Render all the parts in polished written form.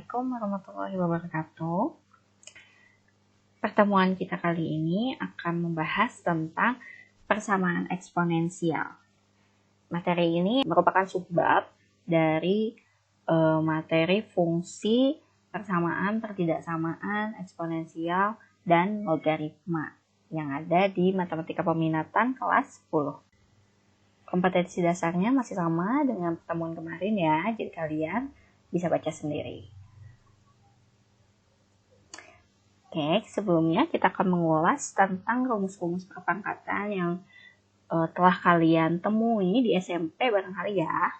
Assalamualaikum warahmatullahi wabarakatuh. Pertemuan kita kali ini akan membahas tentang persamaan eksponensial. Materi ini merupakan subbab dari materi fungsi, persamaan, pertidaksamaan, eksponensial, dan logaritma yang ada di Matematika Peminatan kelas 10. Kompetensi dasarnya masih sama dengan pertemuan kemarin ya, jadi kalian bisa baca sendiri. Oke, sebelumnya kita akan mengulas tentang rumus-rumus perpangkatan yang telah kalian temui di SMP barangkali ya.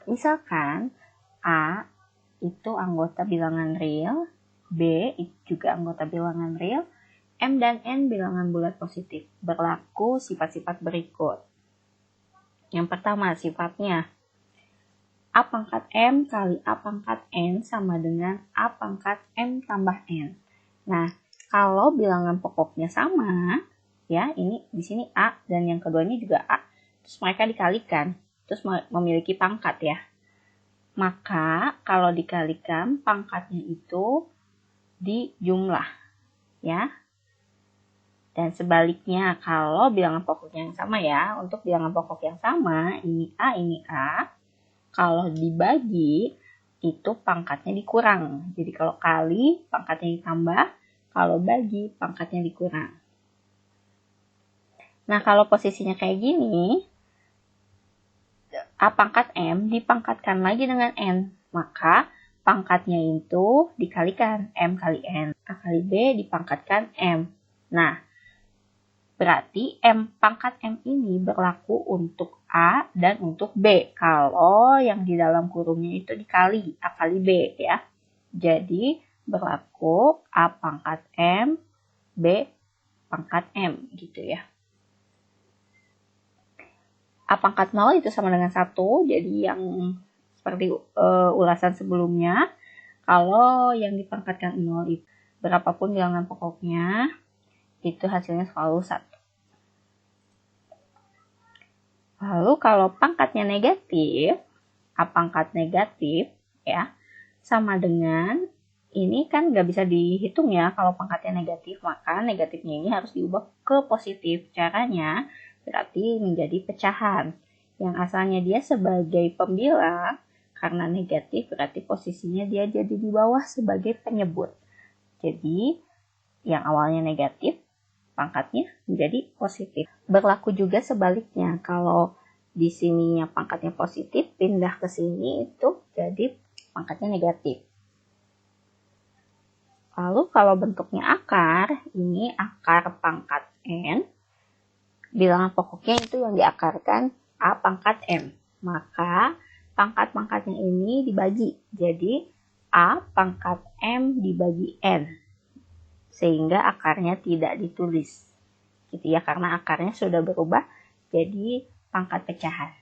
Misalkan A itu anggota bilangan real, B itu juga anggota bilangan real, M dan N bilangan bulat positif. Berlaku sifat-sifat berikut. Yang pertama sifatnya A pangkat M kali A pangkat N sama dengan A pangkat M tambah N. Nah, kalau bilangan pokoknya sama, ya ini di sini A dan yang keduanya juga A, terus mereka dikalikan, terus memiliki pangkat ya. Maka kalau dikalikan pangkatnya itu dijumlah, ya. Dan sebaliknya kalau bilangan pokoknya yang sama ya, untuk bilangan pokok yang sama, ini A, kalau dibagi, itu pangkatnya dikurang. Jadi kalau kali, pangkatnya ditambah. Kalau bagi, pangkatnya dikurang. Nah, kalau posisinya kayak gini, A pangkat M dipangkatkan lagi dengan N. Maka pangkatnya itu dikalikan M kali N. A kali B dipangkatkan M. Nah, berarti M pangkat M ini berlaku untuk A dan untuk B. Kalau yang di dalam kurungnya itu dikali A kali B ya. Jadi berlaku A pangkat M, B pangkat M gitu ya. A pangkat 0 itu sama dengan 1. Jadi yang seperti ulasan sebelumnya. Kalau yang dipangkatkan 0 itu berapapun bilangan pokoknya, itu hasilnya selalu 1. Lalu kalau pangkatnya negatif, A pangkat negatif ya, sama dengan, ini kan nggak bisa dihitung ya kalau pangkatnya negatif, maka negatifnya ini harus diubah ke positif. Caranya berarti menjadi pecahan. Yang asalnya dia sebagai pembilang, karena negatif berarti posisinya dia jadi di bawah sebagai penyebut. Jadi yang awalnya negatif, pangkatnya menjadi positif. Berlaku juga sebaliknya, kalau di sininya pangkatnya positif, pindah ke sini itu jadi pangkatnya negatif. Lalu kalau bentuknya akar, ini akar pangkat N, bilangan pokoknya itu yang diakarkan A pangkat M. Maka pangkat-pangkatnya ini dibagi, jadi A pangkat M dibagi N. Sehingga akarnya tidak ditulis gitu ya, karena akarnya sudah berubah jadi pangkat pecahan.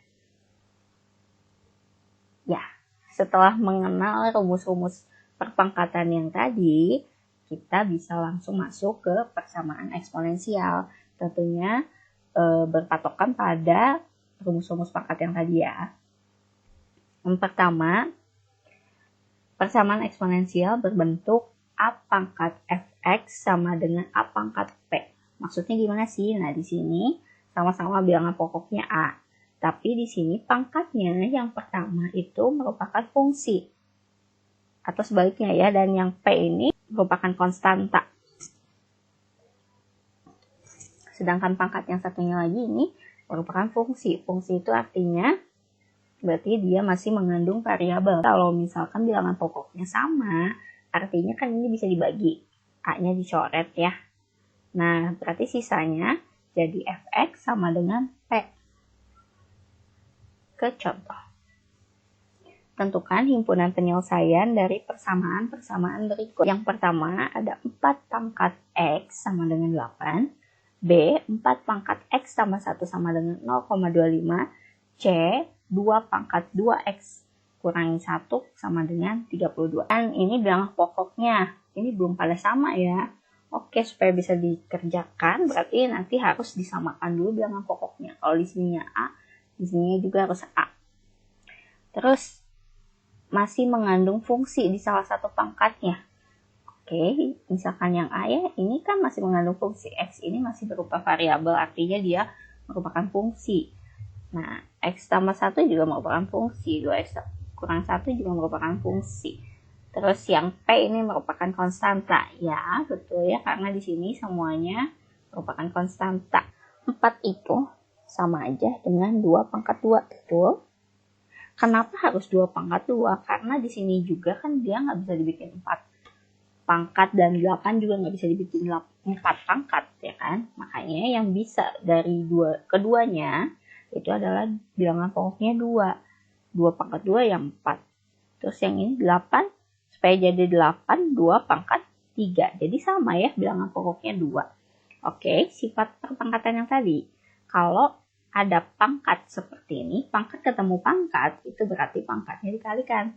Ya, setelah mengenal rumus-rumus perpangkatan yang tadi, kita bisa langsung masuk ke persamaan eksponensial. Tentunya berpatokan pada rumus-rumus pangkat yang tadi ya. Yang pertama, persamaan eksponensial berbentuk A pangkat fx sama dengan A pangkat p. Maksudnya gimana sih? Nah, di sini sama-sama bilangan pokoknya A. Tapi di sini pangkatnya yang pertama itu merupakan fungsi. Atau sebaliknya ya, dan yang P ini merupakan konstanta. Sedangkan pangkat yang satunya lagi ini merupakan fungsi. Fungsi itu artinya berarti dia masih mengandung variabel. Kalau misalkan bilangan pokoknya sama, artinya kan ini bisa dibagi. A-nya dicoret ya. Nah, berarti sisanya jadi fx sama dengan p. Ke contoh. Tentukan himpunan penyelesaian dari persamaan-persamaan berikut. Yang pertama ada 4 pangkat x sama dengan 8. B, 4 pangkat x tambah 1 sama dengan 0,25. C, 2 pangkat 2x kurangi 1 sama dengan 32. Dan ini bilangan pokoknya. Ini belum pada sama ya. Oke, supaya bisa dikerjakan berarti nanti harus disamakan dulu bilangan pokoknya. Kalau di sininya A, di sininya juga harus A. Terus masih mengandung fungsi di salah satu pangkatnya. Oke, misalkan yang A ya, ini kan masih mengandung fungsi. X ini masih berupa variabel, artinya dia merupakan fungsi. Nah, X tambah 1 juga merupakan fungsi. 2X kurang 1 juga merupakan fungsi. Terus yang P ini merupakan konstanta. Ya, betul ya, karena di sini semuanya merupakan konstanta. 4 itu sama aja dengan 2 pangkat 2, betul? Kenapa harus 2 pangkat 2? Karena di sini juga kan dia nggak bisa dibikin 4 pangkat dan 8 juga nggak bisa dibikin 4 pangkat ya kan. Makanya yang bisa dari keduanya itu adalah bilangan pokoknya 2. 2 pangkat 2 yang 4. Terus yang ini 8, supaya jadi 8, 2 pangkat 3. Jadi sama ya, bilangan pokoknya 2. Oke, sifat perpangkatan yang tadi. Kalau ada pangkat seperti ini, pangkat ketemu pangkat, itu berarti pangkatnya dikalikan.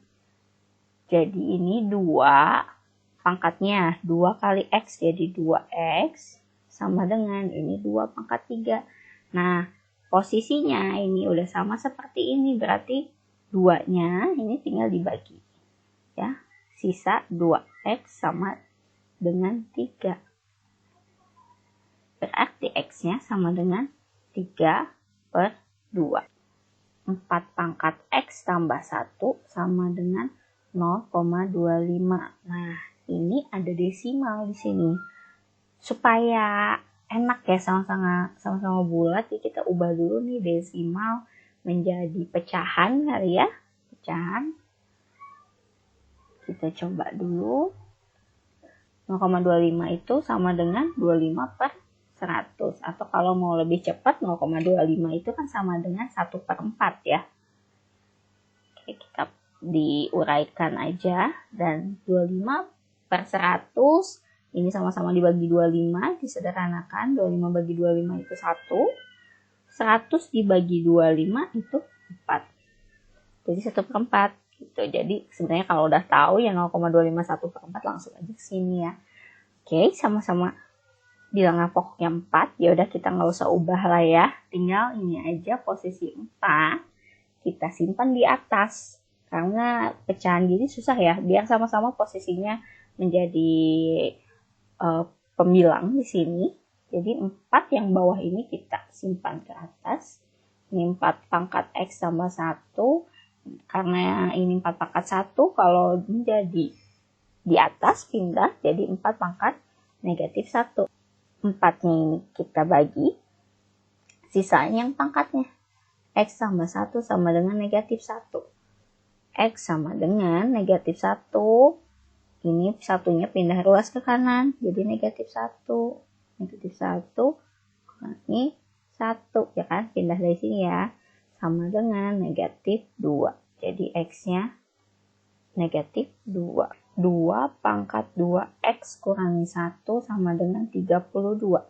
Jadi ini 2 pangkatnya 2 kali X jadi 2X sama dengan ini 2 pangkat 3. Nah, posisinya ini udah sama seperti ini, berarti 2-nya ini tinggal dibagi. Ya, sisa 2X sama dengan 3. Berarti X-nya sama dengan 3/2. 4 pangkat X tambah 1 sama dengan 0,25. Nah, ini ada desimal di sini. Supaya enak ya, sama-sama bulat, ya kita ubah dulu nih desimal menjadi pecahan kali ya. Pecahan. Kita coba dulu. 0,25 itu sama dengan 25/100. Atau kalau mau lebih cepat, 0,25 itu kan sama dengan 1/4 ya. Oke, kita diuraikan aja. Dan 25/100 ini sama-sama dibagi 25, disederhanakan. 25 bagi 25 itu 1. 100 dibagi 25 itu 4. Jadi 1/4 gitu. Jadi sebenarnya kalau udah tahu ya 0,25 1/4 langsung aja ke sini ya. Oke, sama-sama bilangan pokoknya 4. Ya udah, kita nggak usah ubah lah ya. Tinggal ini aja, posisi 4 kita simpan di atas. Karena pecahan gini susah ya, biar sama-sama posisinya menjadi pembilang di sini. Jadi 4 yang bawah ini kita simpan ke atas. Ini 4 pangkat X tambah 1. Karena ini 4 pangkat 1, kalau menjadi di atas pindah jadi 4 pangkat negatif 1. 4-nya ini kita bagi. Sisanya yang pangkatnya. X tambah 1 sama dengan negatif 1. X sama dengan negatif 1. Ini satunya pindah ruas ke kanan, jadi negatif 1. Negatif 1 kurangi 1, ya kan? Pindah dari sini ya. Sama dengan negatif 2. Jadi X-nya negatif 2. 2 pangkat 2X kurangi 1 sama dengan 32.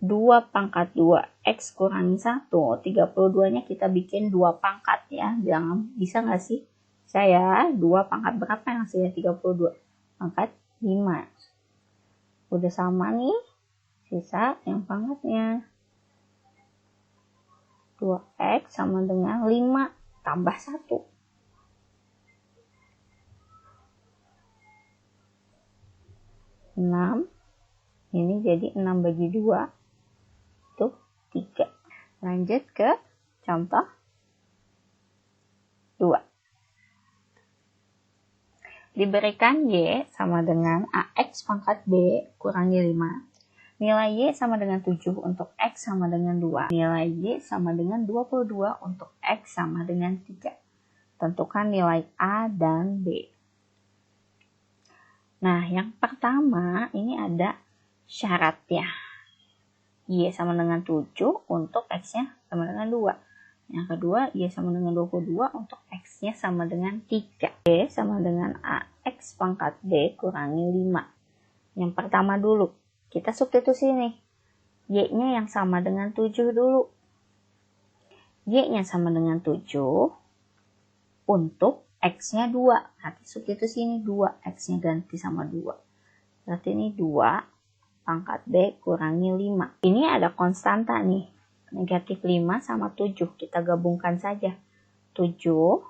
2 pangkat 2X kurangi 1. 32-nya kita bikin 2 pangkat ya. Jangan, bisa nggak sih? Saya 2 pangkat berapa yang hasilnya 32? Pangkat 5. Udah sama nih. Sisa yang pangkatnya. 2X sama dengan 5 tambah 1. 6. Ini jadi 6 bagi 2. Itu 3. Lanjut ke contoh 2. Diberikan Y sama dengan AX pangkat B kurangi 5. Nilai Y sama dengan 7 untuk X sama dengan 2. Nilai Y sama dengan 22 untuk X sama dengan 3. Tentukan nilai A dan B. Nah, yang pertama ini ada syaratnya. Y sama dengan 7 untuk X-nya sama dengan 2. Yang kedua, Y sama dengan 22 untuk X-nya sama dengan 3. Y sama dengan AX pangkat B kurangi 5. Yang pertama dulu, kita substitusi nih. Y-nya yang sama dengan 7 dulu. Y-nya sama dengan 7 untuk X-nya 2. Nanti substitusi ini 2. X-nya ganti sama 2. Berarti ini 2 pangkat B kurangi 5. Ini ada konstanta nih. Negatif 5 sama 7. Kita gabungkan saja. 7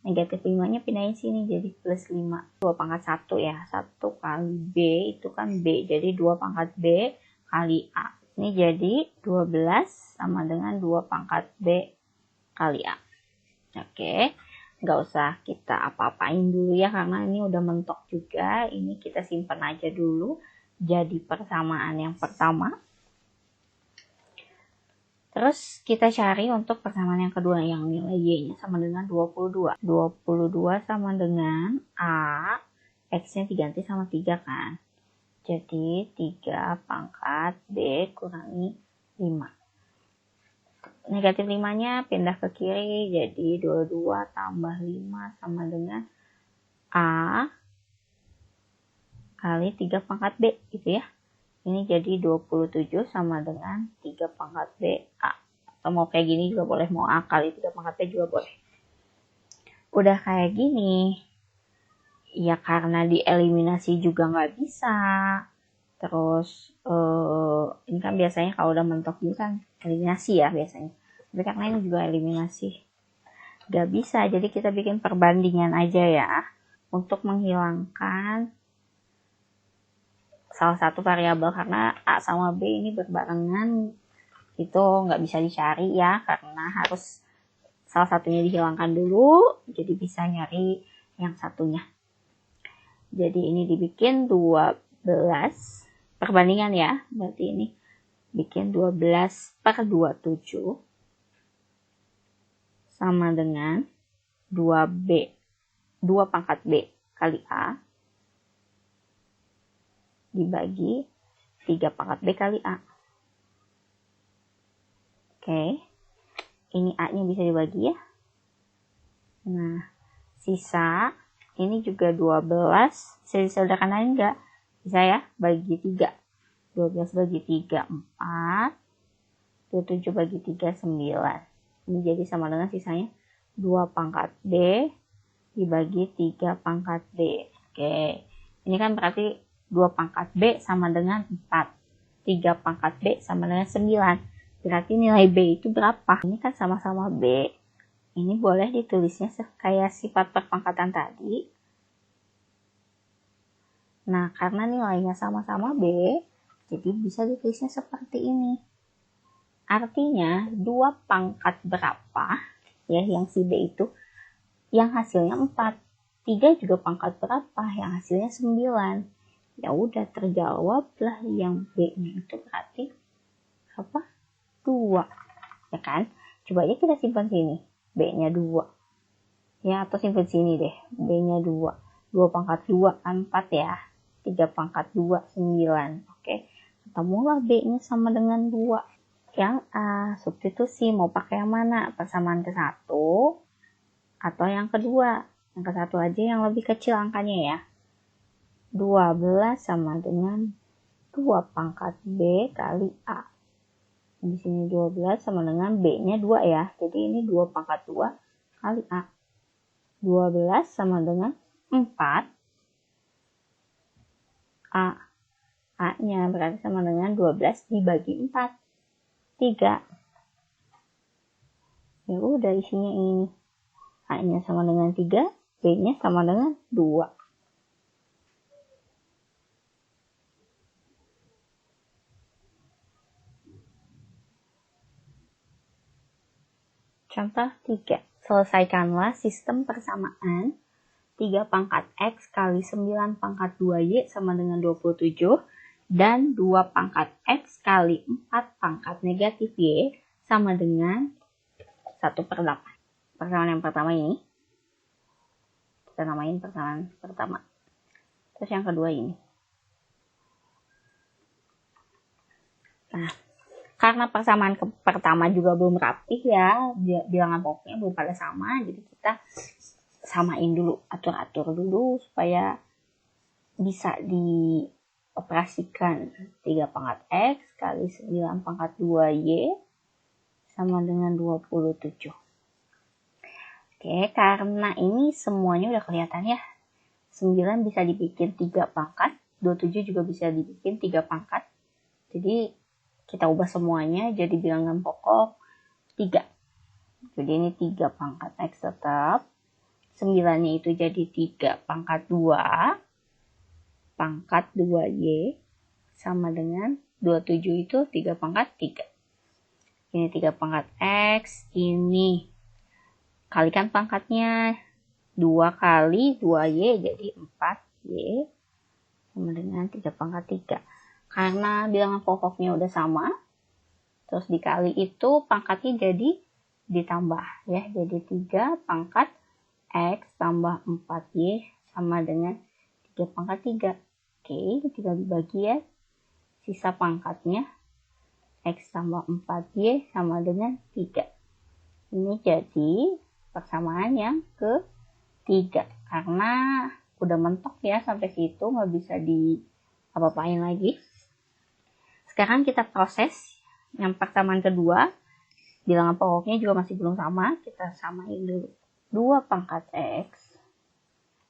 Negatif 5-nya pindahin sini jadi plus 5. 2 pangkat 1 ya. 1 kali B itu kan B. Jadi 2 pangkat B kali A. Ini jadi 12 sama dengan 2 pangkat B kali A. Oke. Nggak usah kita apa-apain dulu ya, karena ini udah mentok juga. Ini kita simpan aja dulu jadi persamaan yang pertama. Terus kita cari untuk persamaan yang kedua yang nilai Y-nya sama dengan 22. 22 sama dengan A, X-nya diganti sama 3 kan. Jadi 3 pangkat B kurangi 5. Negatif 5-nya pindah ke kiri, jadi 22 tambah 5 sama dengan A kali 3 pangkat B gitu ya. Ini jadi 27 sama dengan 3 pangkat B A. Atau mau kayak gini juga boleh, mau A kali 3 pangkat B juga boleh. Udah kayak gini, ya karena dieliminasi juga nggak bisa. Terus ini kan biasanya kalau udah mentok gitu kan eliminasi ya biasanya. Tapi karena ini juga eliminasi, gak bisa, jadi kita bikin perbandingan aja ya untuk menghilangkan salah satu variabel, karena A sama B ini berbarengan itu nggak bisa dicari ya, karena harus salah satunya dihilangkan dulu, jadi bisa nyari yang satunya. Jadi ini dibikin 12 perbandingan ya, berarti ini bikin 12/27 sama dengan 2B, 2 pangkat B kali A dibagi 3 pangkat B kali A. Oke, ini A-nya bisa dibagi ya. Nah, sisa ini juga 12, bisa disederhanain enggak? Bisa ya, bagi 3. 12 bagi 3, 4. 27 bagi 3, 9. Ini jadi sama dengan sisanya 2 pangkat B dibagi 3 pangkat B. Oke, ini kan berarti 2 pangkat B sama dengan 4. 3 pangkat B sama dengan 9. Berarti nilai B itu berapa? Ini kan sama-sama B. Ini boleh ditulisnya kayak sifat perpangkatan tadi. Nah, karena nilainya sama-sama B, jadi bisa ditulisnya seperti ini. Artinya 2 pangkat berapa ya yang si B itu, yang hasilnya 4. 3 juga pangkat berapa yang hasilnya 9. Ya udah, terjawab lah yang B-nya itu berarti apa? 2. Ya kan? Coba aja kita simpan sini. B-nya 2. Ya, atau simpan sini deh. B-nya 2. 2 pangkat 2 kan 4 ya. 3 pangkat 2, 9. Oke. Ketemulah B-nya sama dengan 2. Yang A, substitusi mau pakai yang mana? Persamaan ke-1 atau yang kedua? Yang ke-1 aja yang lebih kecil angkanya ya. 12 sama dengan 2 pangkat B kali A. Di sini 12 sama dengan B-nya 2 ya. Jadi ini 2 pangkat 2 kali A. 12 sama dengan 4. A-nya berarti sama dengan 12 dibagi 4. 3. Ya udah, isinya ini. A-nya sama dengan 3, B-nya sama dengan 2. Contoh 3. Selesaikanlah sistem persamaan 3 pangkat X kali 9 pangkat 2Y sama dengan 27 dan 2 pangkat X kali 4 pangkat negatif Y sama dengan 1/8. Persamaan yang pertama ini kita namain persamaan pertama. Terus yang kedua ini. Nah, karena persamaan pertama juga belum rapih ya, bilangan pokoknya belum pada sama, jadi kita samain dulu, atur-atur dulu supaya bisa dioperasikan. 3 pangkat X kali 9 pangkat 2Y sama dengan 27. Oke, karena ini semuanya udah kelihatan ya. 9 bisa dibikin 3 pangkat, 27 juga bisa dibikin 3 pangkat. Jadi kita ubah semuanya jadi bilangan pokok 3. Jadi ini 3 pangkat X tetap 9-nya itu jadi 3 pangkat 2 pangkat 2Y sama dengan 27 itu 3 pangkat 3. Ini 3 pangkat X, ini kalikan pangkatnya 2 kali 2Y jadi 4Y sama dengan 3 pangkat 3. Karena bilangan pokoknya udah sama, terus dikali itu pangkatnya jadi ditambah ya, jadi 3 pangkat X tambah 4Y sama dengan 3 pangkat 3. Oke, tinggal dibagi ya. Sisa pangkatnya X tambah 4Y sama dengan 3. Ini jadi persamaan yang ketiga. Karena udah mentok ya sampai situ, nggak bisa apa-apain lagi. Sekarang kita proses yang persamaan kedua. Bilangan pokoknya juga masih belum sama. Kita samain dulu. 2 pangkat X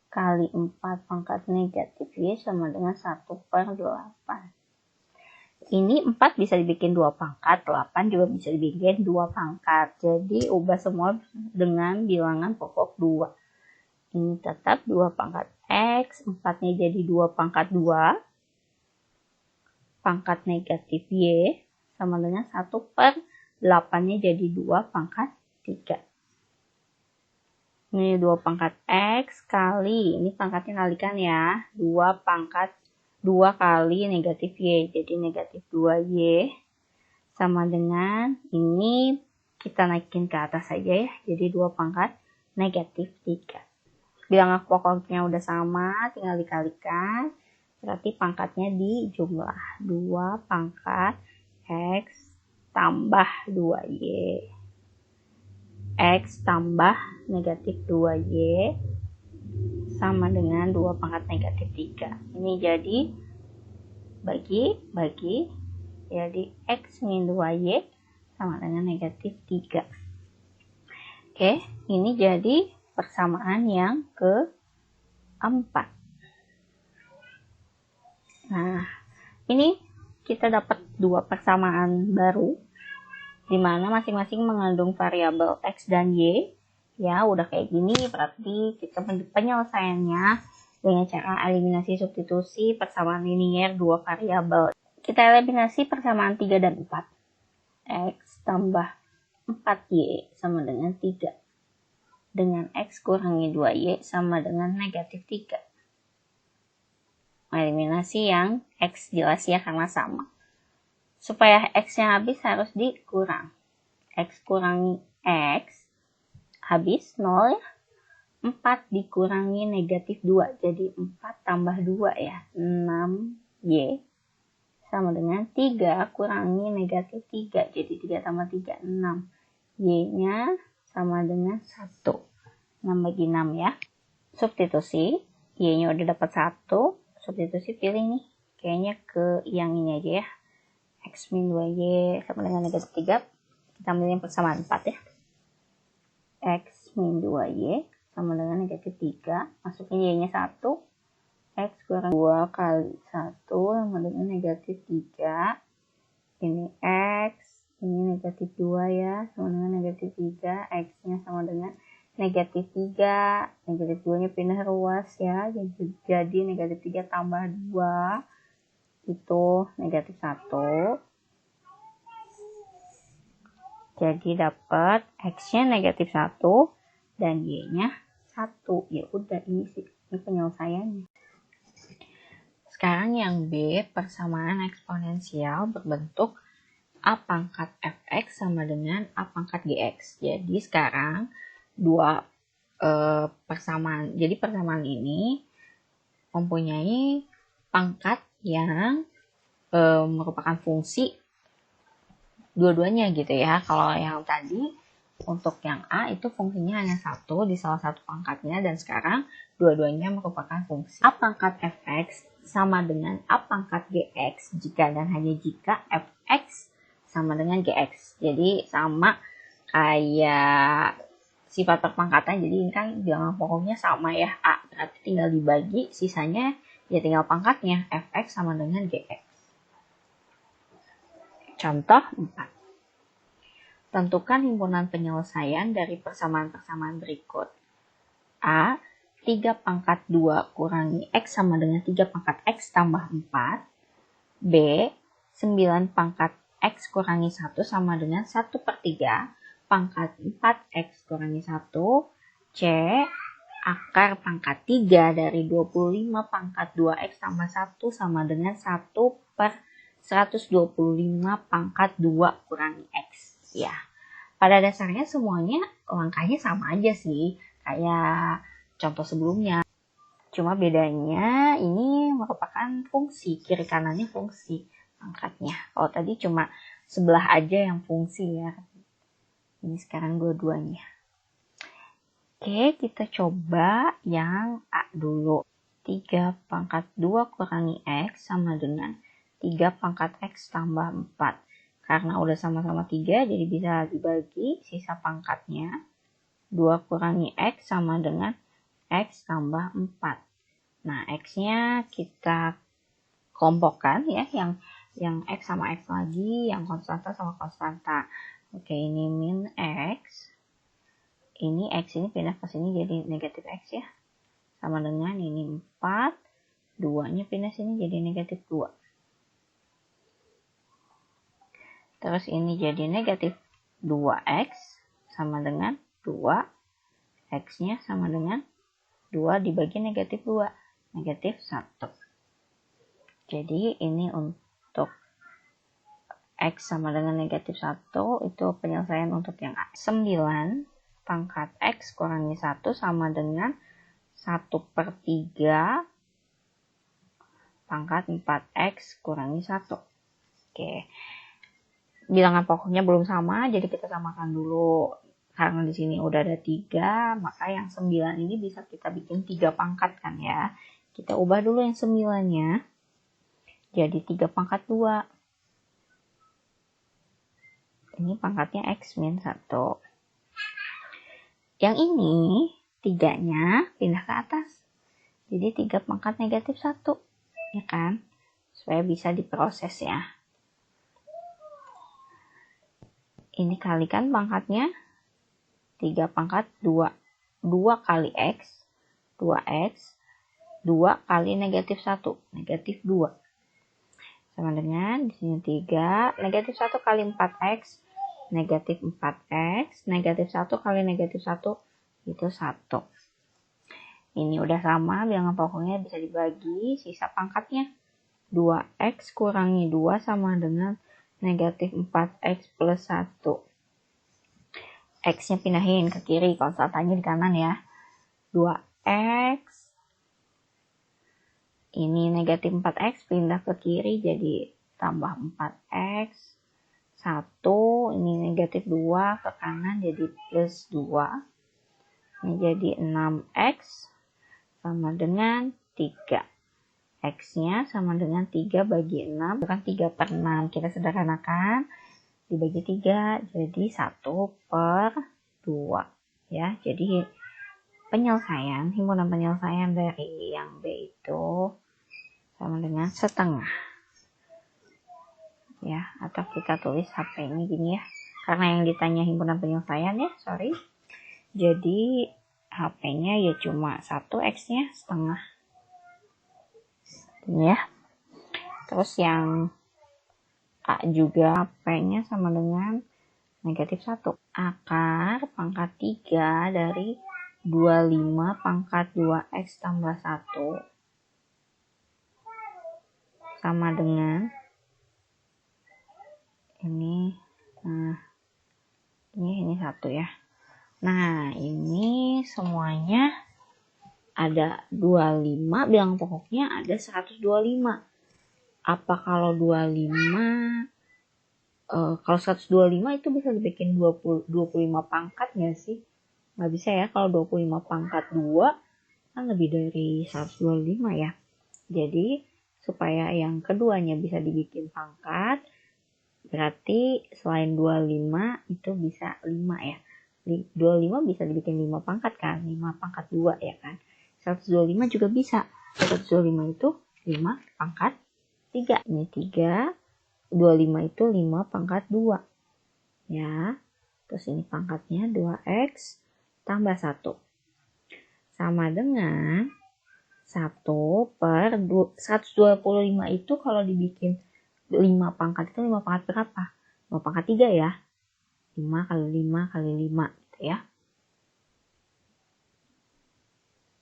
kali 4 pangkat negatif Y sama dengan 1/8. Ini 4 bisa dibikin 2 pangkat, 8 juga bisa dibikin 2 pangkat. Jadi ubah semua dengan bilangan pokok 2. Ini tetap 2 pangkat X, 4-nya jadi 2 pangkat 2. Pangkat negatif Y sama dengan 1/8-nya jadi 2 pangkat 3. Ini 2 pangkat X kali, ini pangkatnya kalikan ya, 2 pangkat 2 kali negatif Y, jadi negatif 2Y sama dengan, ini kita naikin ke atas saja ya, jadi 2 pangkat negatif 3. Bilangan pokoknya udah sama, tinggal dikalikan, berarti pangkatnya dijumlah, 2 pangkat X tambah 2Y. X tambah negatif 2Y sama dengan 2 pangkat negatif 3. Ini jadi bagi, jadi X min 2Y sama dengan negatif 3. Oke, ini jadi persamaan yang keempat. Nah, ini kita dapat 2 persamaan baru, di mana masing-masing mengandung variabel X dan Y. Ya, udah kayak gini, berarti kita penyelesaiannya dengan cara eliminasi substitusi persamaan linier 2 variabel. Kita eliminasi persamaan 3 dan 4. X tambah 4Y sama dengan 3. Dengan X kurangi 2Y sama dengan negatif 3. Eliminasi yang X jelas ya karena sama. Supaya X-nya habis harus dikurang. X kurangi X habis 0 ya. 4 dikurangi negatif 2. Jadi 4 tambah 2 ya. 6Y sama dengan 3 kurangi negatif 3. Jadi 3 tambah 3, 6. Y-nya sama dengan 1. 6 bagi 6 ya. Substitusi. Y-nya udah dapat 1. Substitusi pilih nih. Kayaknya ke yang ini aja ya. X min 2Y sama dengan negatif 3. Kita ambil yang persamaan 4 ya. X min 2Y sama dengan negatif 3. Masukin Y-nya 1. X kurang 2 kali 1 sama dengan negatif 3. Ini X. Ini negatif 2 ya. Sama dengan negatif 3. X-nya sama dengan negatif 3. Negatif 2-nya pindah ruas ya. Jadi negatif 3 tambah 2. Itu negatif 1. Jadi dapat X-nya negatif 1 dan Y-nya 1. Ya udah, ini penyelesaiannya. Sekarang yang B, persamaan eksponensial berbentuk A pangkat Fx sama dengan A pangkat Gx. Jadi sekarang persamaan. Jadi persamaan ini mempunyai pangkat yang merupakan fungsi dua-duanya gitu ya. Kalau yang tadi untuk yang A itu fungsinya hanya 1 di salah satu pangkatnya, dan sekarang dua-duanya merupakan fungsi. A pangkat Fx sama dengan A pangkat Gx jika dan hanya jika Fx sama dengan Gx. Jadi sama kayak sifat perpangkatan, jadi ini kan bilangan pokoknya sama ya, A, berarti tinggal dibagi, sisanya ya tinggal pangkatnya, Fx sama dengan Gx. Contoh 4. Tentukan himpunan penyelesaian dari persamaan-persamaan berikut. A. 3 pangkat 2 kurangi X sama dengan 3 pangkat X tambah 4. B. 9 pangkat X kurangi 1 sama dengan 1/3 pangkat 4X kurangi 1. C. Akar pangkat 3 dari 25 pangkat 2X tambah 1 sama dengan 1/125 pangkat 2 kurangi X. Ya, pada dasarnya semuanya langkahnya sama aja sih, kayak contoh sebelumnya. Cuma bedanya ini merupakan fungsi, kiri kanannya fungsi angkatnya. Kalau tadi cuma sebelah aja yang fungsi ya. Ini sekarang dua-duanya. Oke, kita coba yang A dulu. 3 pangkat 2 kurangi X sama dengan 3 pangkat X tambah 4. Karena udah sama-sama 3, jadi bisa dibagi sisa pangkatnya. 2 kurangi X sama dengan X tambah 4. Nah, X-nya kita kelompokkan ya, yang X sama X lagi, yang konstanta sama konstanta. Oke, ini min X. Ini X ini pindah ke sini jadi negatif X ya. Sama dengan ini 4, 2-nya pindah sini jadi negatif 2. Terus ini jadi negatif 2X sama dengan 2. X-nya sama dengan 2 dibagi negatif 2. Negatif 1. Jadi ini untuk X sama dengan negatif 1 itu penyelesaian untuk yang A. 9 pangkat X kurangi 1 sama dengan 1/3 pangkat 4X kurangi 1. Oke. Bilangan pokoknya belum sama, jadi kita samakan dulu. Karena di sini udah ada 3, maka yang 9 ini bisa kita bikin 3 pangkat kan ya. Kita ubah dulu yang 9-nya jadi 3 pangkat 2. Ini pangkatnya X min 1. Yang ini 3-nya pindah ke atas. Jadi 3 pangkat negatif 1. Ya kan? Supaya bisa diproses ya. Ini kalikan pangkatnya 3 pangkat 2. 2 kali X, 2X, 2 kali negatif 1, negatif 2. Sama dengan di sini 3, negatif 1 kali 4X, negatif 4X, negatif 1 kali negatif 1, itu 1. Ini udah sama, bilangan pokoknya bisa dibagi, sisa pangkatnya 2X kurangi 2 sama dengan negatif 4X plus 1. X-nya pindahin ke kiri, konstantanya di kanan ya. 2X. Ini negatif 4X pindah ke kiri jadi tambah 4X. 1, ini negatif 2 ke kanan jadi plus 2. Ini jadi 6X sama dengan 3. X-nya sama dengan 3 bagi 6, bukan 3/6. Kita sederhanakan, dibagi 3, jadi 1/2. Ya, jadi penyelesaian, himpunan penyelesaian dari yang B itu sama dengan setengah. Ya, atau kita tulis HP-nya gini ya. Karena yang ditanya himpunan penyelesaian ya, sorry. Jadi HP-nya ya cuma 1, X-nya setengah. Ya. Terus yang A juga HP-nya sama dengan negatif 1. Akar pangkat 3 dari 25 pangkat 2X tambah 1 sama dengan ini. Nah, ini 1 ya. Nah, ini semuanya ada 25, bilangan pokoknya ada 125. Apa kalau 25, kalau 125 itu bisa dibikin 25 pangkat nggak sih? Nggak bisa ya, kalau 25 pangkat 2 kan lebih dari 125 ya. Jadi supaya yang keduanya bisa dibikin pangkat, berarti selain 25 itu bisa 5 ya. 25 bisa dibikin 5 pangkat kan, 5 pangkat 2 ya kan. 125 juga bisa. 125 itu 5 pangkat 3. Ini 3. 25 itu 5 pangkat 2. Ya. Terus ini pangkatnya 2X tambah 1. sama dengan 1/125 itu kalau dibikin 5 pangkat itu 5 pangkat berapa? 5 pangkat 3 ya. 5 kali 5 kali 5 gitu ya.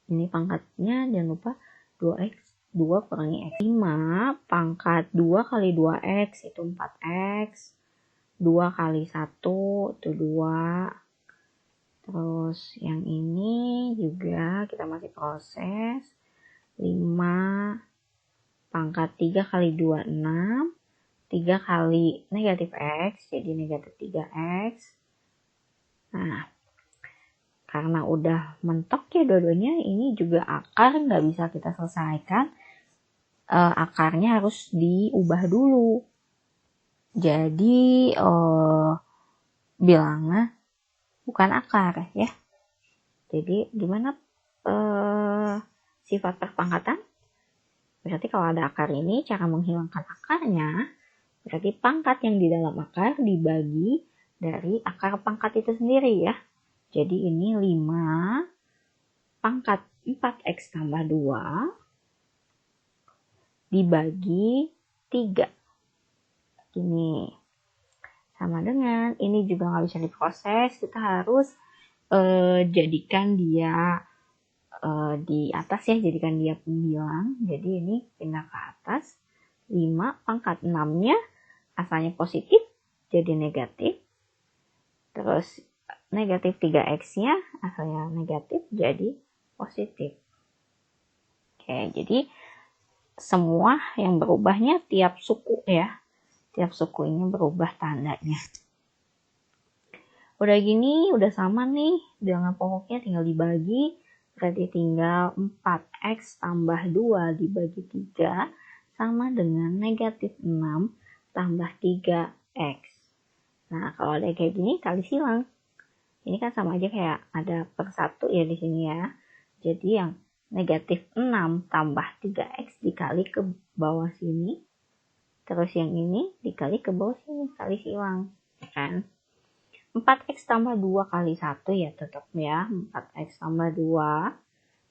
Ini pangkatnya jangan lupa 2x, 2 kurangi x. 5 pangkat 2 kali 2x itu 4x. 2 kali 1 itu 2. Terus yang ini juga kita masih proses. 5 pangkat 3 kali 2, 6. 3 kali negatif x, jadi negatif 3x. Nah, karena udah mentok ya dua-duanya, ini juga akar nggak bisa kita selesaikan. Akarnya harus diubah dulu. Jadi, bilangnya bukan akar ya. Jadi, gimana sifat perpangkatan? Berarti kalau ada akar ini, cara menghilangkan akarnya, berarti pangkat yang di dalam akar dibagi dari akar pangkat itu sendiri ya. Jadi ini 5 pangkat 4x tambah 2 dibagi 3. Ini sama dengan, ini juga nggak bisa diproses, kita harus jadikan dia di atas ya, jadikan dia pembilang. Jadi ini pindah ke atas. 5 pangkat 6-nya asalnya positif jadi negatif. Terus negatif 3x-nya asalnya negatif jadi positif. Oke, jadi semua yang berubahnya tiap suku ya. Tiap suku ini berubah tandanya. Udah gini, udah sama nih. Bilangan pokoknya tinggal dibagi. Berarti tinggal 4x tambah 2 dibagi 3 sama dengan negatif 6 tambah 3x. Nah, kalau ada kayak gini, kali silang. Ini kan sama aja kayak ada per 1 ya di sini ya. Jadi yang negatif 6 tambah 3x dikali ke bawah sini. Terus yang ini dikali ke bawah sini, kali silang. Kan? 4x tambah 2 kali 1 ya tetap ya. 4x tambah 2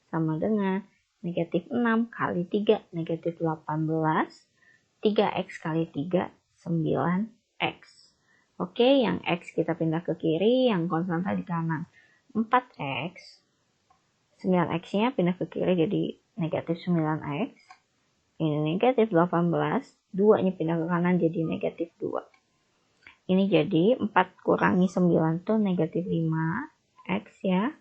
sama dengan negatif 6 kali 3, negatif 18. 3x kali 3, 9x. Oke, yang x kita pindah ke kiri, yang konstanta di kanan. 4x, 9x-nya pindah ke kiri jadi negatif 9x. Ini negatif 18, 2-nya pindah ke kanan jadi negatif 2. Ini jadi 4 kurangi 9 itu negatif 5x ya.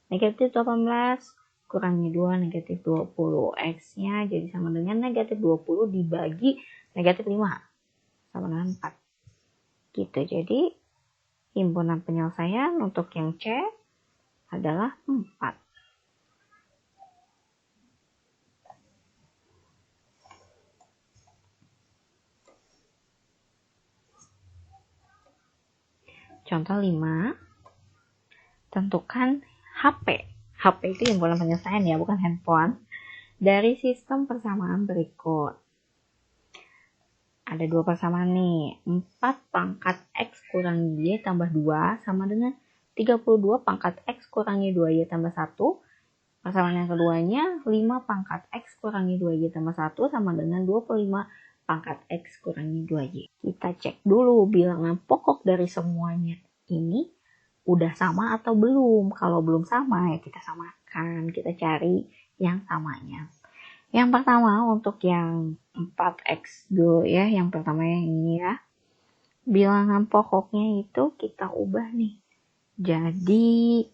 Negatif 18 kurangi 2 negatif 20. X-nya jadi sama dengan negatif 20 dibagi negatif 5. Sama dengan 4. Gitu, jadi himpunan penyelesaian untuk yang C adalah 4. Contoh 5. Tentukan HP. HP itu himpunan penyelesaian ya, bukan handphone. Dari sistem persamaan berikut. Ada 2 persamaan nih. 4 pangkat X kurangi Y tambah 2 sama dengan 32 pangkat X kurangi 2Y tambah 1. Persamaan yang keduanya, 5 pangkat X kurangi 2Y tambah 1 sama dengan 25 pangkat X kurangi 2Y. Kita cek dulu bilangan pokok dari semuanya ini udah sama atau belum. Kalau belum sama ya kita samakan, kita cari yang samanya. Yang pertama untuk yang 4x dulu ya, yang pertama yang ini ya. Bilangan pokoknya itu kita ubah nih. Jadi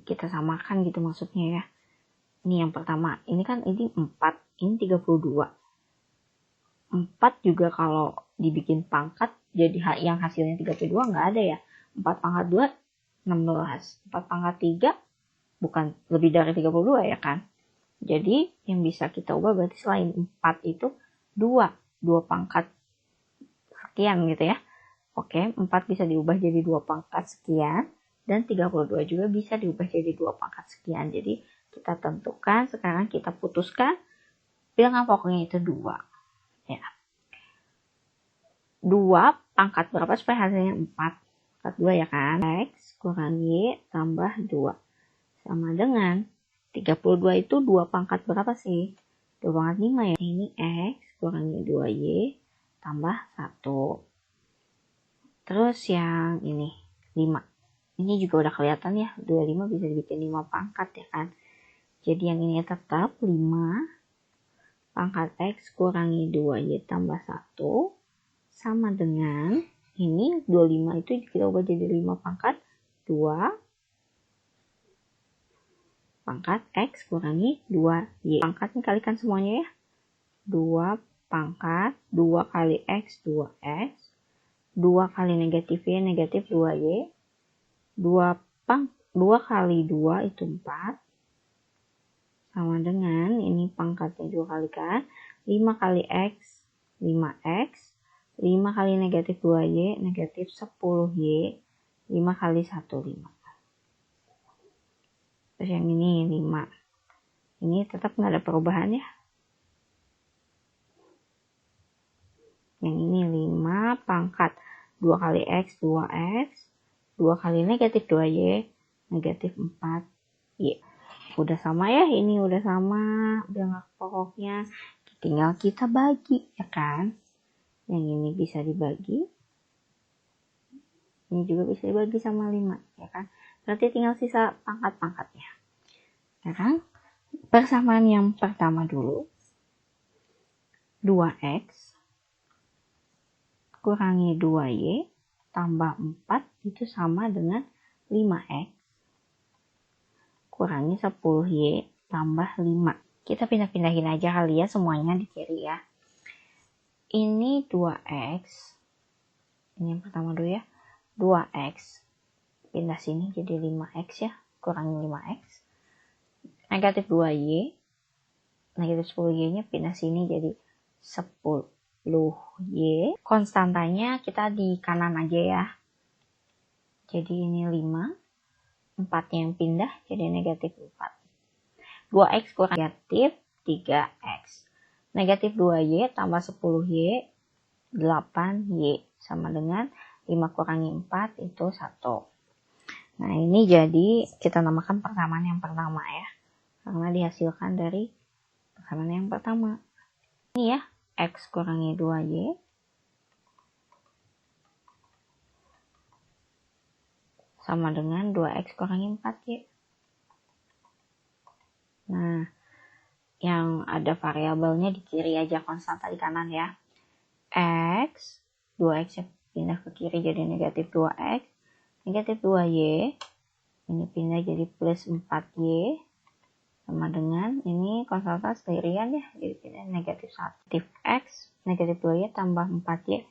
kita samakan gitu maksudnya ya. Ini yang pertama, ini kan ini 4, ini 32. 4 juga kalau dibikin pangkat jadi yang hasilnya 32 nggak ada ya. 4 pangkat 2, 16. 4 pangkat 3, bukan lebih dari 32 ya kan. Jadi yang bisa kita ubah berarti selain 4 itu 2 pangkat sekian gitu ya. Oke, 4 bisa diubah jadi 2 pangkat sekian. Dan 32 juga bisa diubah jadi 2 pangkat sekian. Jadi kita tentukan, sekarang kita putuskan bilangan pokoknya itu 2. Ya. 2 pangkat berapa supaya hasilnya 4? 42 ya kan? X kurang Y tambah 2. Sama dengan 32 itu 2 pangkat berapa sih? 2 pangkat 5 ya. Ini X kurang Y 2Y tambah 1. Terus yang ini 5. Ini juga udah kelihatan ya. 25 bisa dibikin 5 pangkat ya kan? Jadi yang ini tetap 5 pangkat X kurangi 2Y tambah 1 sama dengan ini 25 itu kita ubah jadi 5 pangkat 2 pangkat X kurangi 2Y. Pangkat kalikan semuanya ya. 2 pangkat 2 kali X 2X 2 kali negatif Y negatif 2Y 2 kali 2 itu 4 sama dengan ini pangkatnya juga kalikan 5 kali X 5X 5 kali negatif 2Y negatif 10Y 5 kali 1 5. Terus yang ini 5. Ini tetap nggak ada perubahan ya. Yang ini 5 pangkat 2 kali X 2X 2 kali negatif 2Y negatif 4Y. Udah sama ya, ini udah sama, udah nggak pokoknya. Tinggal kita bagi ya kan. Yang ini bisa dibagi. Ini juga bisa dibagi sama 5 ya kan. Berarti tinggal sisa pangkat-pangkatnya. Ya kan? Persamaan yang pertama dulu. 2X kurangi 2Y tambah 4 itu sama dengan 5X kurangi 10Y tambah 5. Kita pindah-pindahin aja kali ya semuanya di kiri ya. Ini 2X. Ini yang pertama dulu ya. 2X. Pindah sini jadi 5X ya. Kurangi 5X. Negatif 2Y. Negatif 10Y-nya pindah sini jadi 10Y. Konstantanya kita di kanan aja ya. Jadi ini 5. 4 yang pindah jadi negatif 4. 2X kurang negatif 3X. Negatif 2Y tambah 10Y 8Y sama dengan 5 kurangi 4 itu 1. Nah ini jadi kita namakan persamaan yang pertama ya. Karena dihasilkan dari persamaan yang pertama. Ini ya X kurangi 2Y sama dengan 2X kurangi 4Y. Nah yang ada variabelnya di kiri aja, konstanta di kanan ya. X 2X pindah ke kiri jadi negatif 2X negatif 2Y ini pindah jadi plus 4Y sama dengan ini konstanta sendirian ya, jadi pindah negatif 1. X negatif 2Y tambah 4Y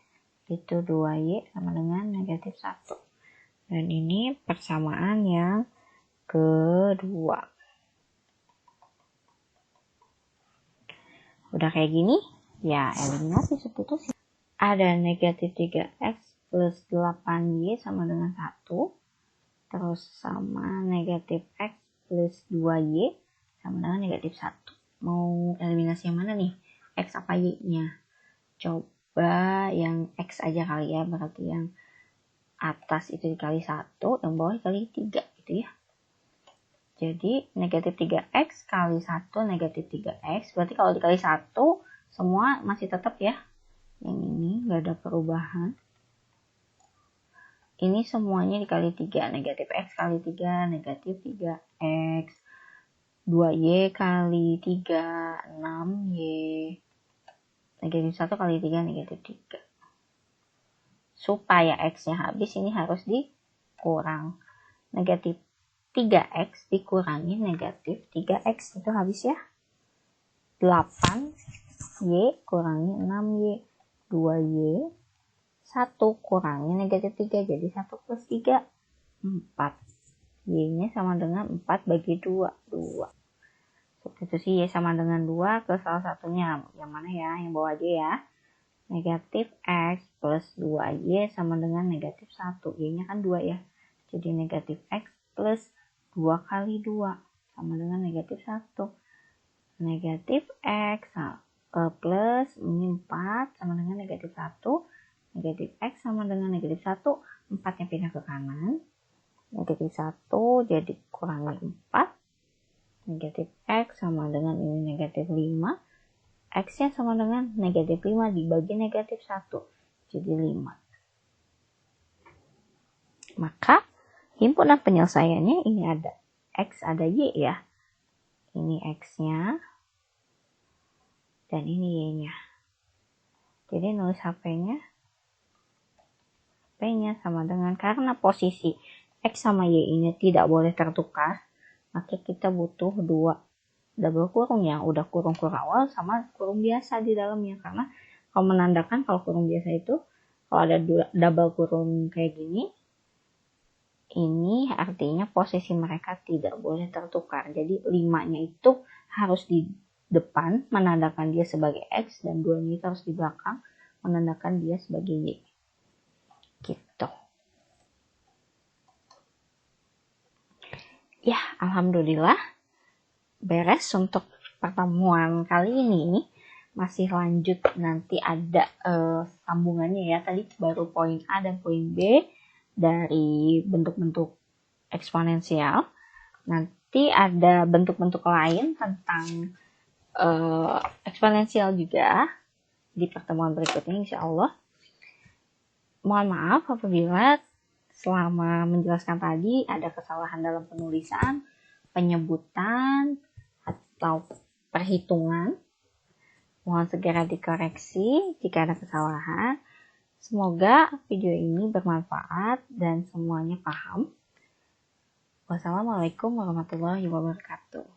itu 2Y sama dengan negatif 1. Dan ini persamaan yang kedua. Udah kayak gini ya, eliminasi substitusi. Ada negatif 3X plus 8Y sama dengan 1. Terus sama negatif X plus 2Y sama dengan negatif 1. Mau eliminasi yang mana nih? X apa Y-nya? Coba yang X aja kali ya. Berarti yang atas itu dikali 1, yang bawah dikali 3 gitu ya. Jadi negatif 3X kali 1 negatif 3X. Berarti kalau dikali 1 semua masih tetap ya. Yang ini nggak ada perubahan. Ini semuanya dikali 3. Negatif X kali 3 negatif 3X. 2Y kali 3 6Y. Negatif 1 kali 3 negatif 3. Supaya X-nya habis ini harus dikurang. Negatif 3X dikurangi negatif 3X itu habis ya. 8Y kurangi 6Y 2Y 1 kurangi negatif 3 jadi 1 plus 3 4. Y nya sama dengan 4 bagi 2 substitusi Y sama dengan 2 ke salah satunya, yang mana ya, yang bawah aja ya. Negatif X plus 2Y sama dengan negatif 1. Y nya kan 2 ya, jadi negatif X plus 2 kali 2 sama dengan negatif 1. Negatif X plus ini 4 sama dengan negatif 1. Negatif X sama dengan negatif 1 4-nya pindah ke kanan. Negatif 1 jadi kurangi 4. Negatif X sama dengan ini negatif 5. X-nya sama dengan negatif 5 dibagi negatif 1. Jadi 5. Maka himpunan penyelesaiannya ini ada X ada Y ya. Ini X-nya. Dan ini Y-nya. Jadi nulis HP-nya sama dengan, karena posisi X sama Y ini tidak boleh tertukar, maka kita butuh 2 double kurung yang udah kurung awal sama kurung biasa di dalamnya. Karena kalau menandakan kalau kurung biasa itu, kalau ada double kurung kayak gini, ini artinya posisi mereka tidak boleh tertukar. Jadi 5-nya itu harus di depan menandakan dia sebagai X, dan 2-nya itu harus di belakang menandakan dia sebagai Y. Gitu. Ya, alhamdulillah beres untuk pertemuan kali ini. Masih lanjut, nanti ada sambungannya ya. Tadi baru poin A dan poin B dari bentuk-bentuk eksponensial. Nanti ada bentuk-bentuk lain tentang eksponensial juga di pertemuan berikutnya insya Allah. Mohon maaf apabila selama menjelaskan tadi ada kesalahan dalam penulisan, penyebutan, atau perhitungan. Mohon segera dikoreksi jika ada kesalahan. Semoga video ini bermanfaat dan semuanya paham. Wassalamualaikum warahmatullahi wabarakatuh.